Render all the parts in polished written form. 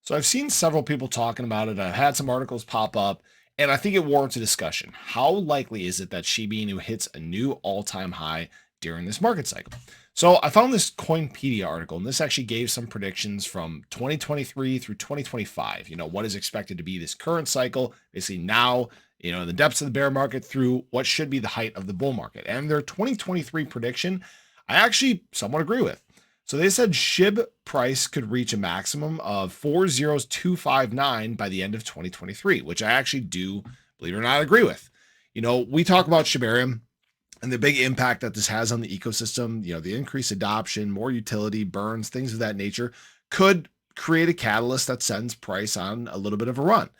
So I've seen several people talking about it. I've had some articles pop up, and I think it warrants a discussion. How likely is it that Shiba Inu hits a new all-time high during this market cycle? So I found this Coinpedia article, and this actually gave some predictions from 2023 through 2025. What is expected to be this current cycle, basically now, in the depths of the bear market through what should be the height of the bull market. And their 2023 prediction, I actually somewhat agree with. So they said SHIB price could reach a maximum of 40259 by the end of 2023, which I actually do, believe it or not, agree with. We talk about shibarium and the big impact that this has on the ecosystem, the increased adoption, more utility, burns, things of that nature could create a catalyst that sends price on a little bit of a run.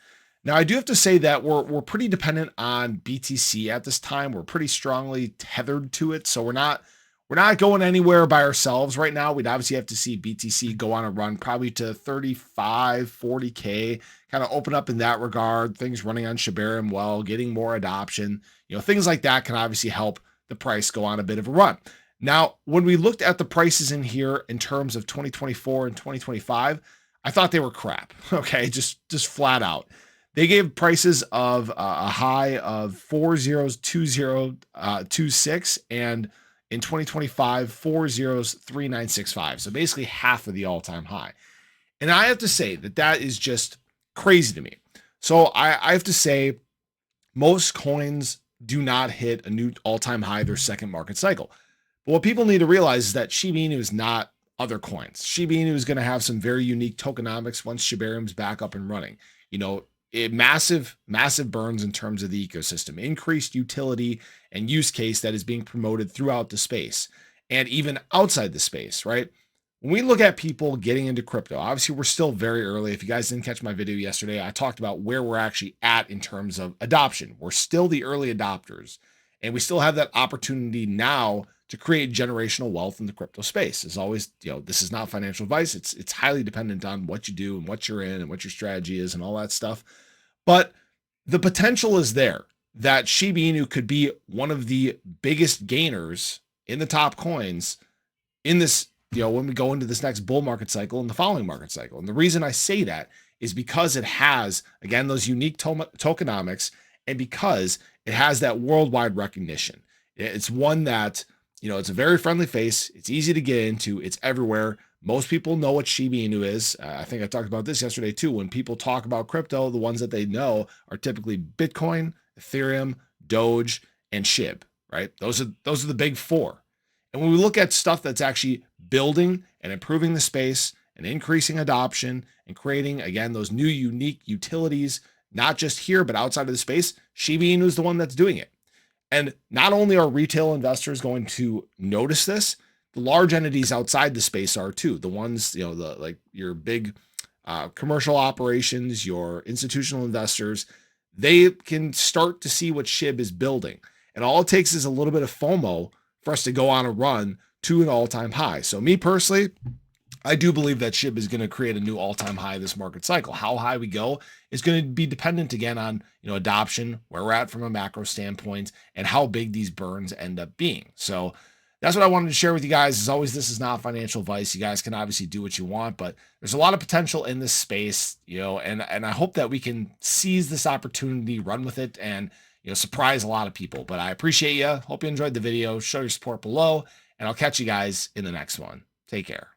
Now, I do have to say that we're pretty dependent on BTC at this time. We're pretty strongly tethered to it, so we're not going anywhere by ourselves right now. We'd obviously have to see BTC go on a run probably to 35, 40K, kind of open up in that regard, things running on Shibarium well, getting more adoption, things like that can obviously help the price go on a bit of a run. Now, when we looked at the prices in here in terms of 2024 and 2025, I thought they were crap. Okay, just flat out. They gave prices of a high of 402026 and in 2025, 403965. So basically half of the all-time high. And I have to say that is just crazy to me. So I have to say most coins do not hit a new all-time high their second market cycle. But what people need to realize is that Shiba Inu is not other coins. Shiba Inu is going to have some very unique tokenomics once Shibarium's back up and running. Massive burns in terms of the ecosystem, increased utility and use case that is being promoted throughout the space and even outside the space, right? When we look at people getting into crypto, obviously we're still very early. If you guys didn't catch my video yesterday, I talked about where we're actually at in terms of adoption. We're still the early adopters, and we still have that opportunity now to create generational wealth in the crypto space. As always, this is not financial advice. It's highly dependent on what you do and what you're in and what your strategy is and all that stuff. But the potential is there that Shiba Inu could be one of the biggest gainers in the top coins in this, when we go into this next bull market cycle and the following market cycle. And the reason I say that is because it has, again, those unique tokenomics and because it has that worldwide recognition. It's one that, it's a very friendly face. It's easy to get into. It's everywhere. Most people know what Shiba Inu is. I think I talked about this yesterday too. When people talk about crypto, the ones that they know are typically Bitcoin, Ethereum, Doge, and Shib, right? Those are the big four. And when we look at stuff that's actually building and improving the space and increasing adoption and creating, again, those new unique utilities, not just here, but outside of the space, Shiba Inu is the one that's doing it. And not only are retail investors going to notice this, the large entities outside the space are too. The ones, like your big commercial operations, your institutional investors, they can start to see what Shib is building. And all it takes is a little bit of FOMO for us to go on a run to an all-time high. So me personally, I do believe that Shib is going to create a new all-time high this market cycle. How high we go is going to be dependent again on, adoption, where we're at from a macro standpoint, and how big these burns end up being. So that's what I wanted to share with you guys. As always, this is not financial advice. You guys can obviously do what you want, but there's a lot of potential in this space, and I hope that we can seize this opportunity, run with it, and surprise a lot of people. But I appreciate you. Hope you enjoyed the video. Show your support below, and I'll catch you guys in the next one. Take care.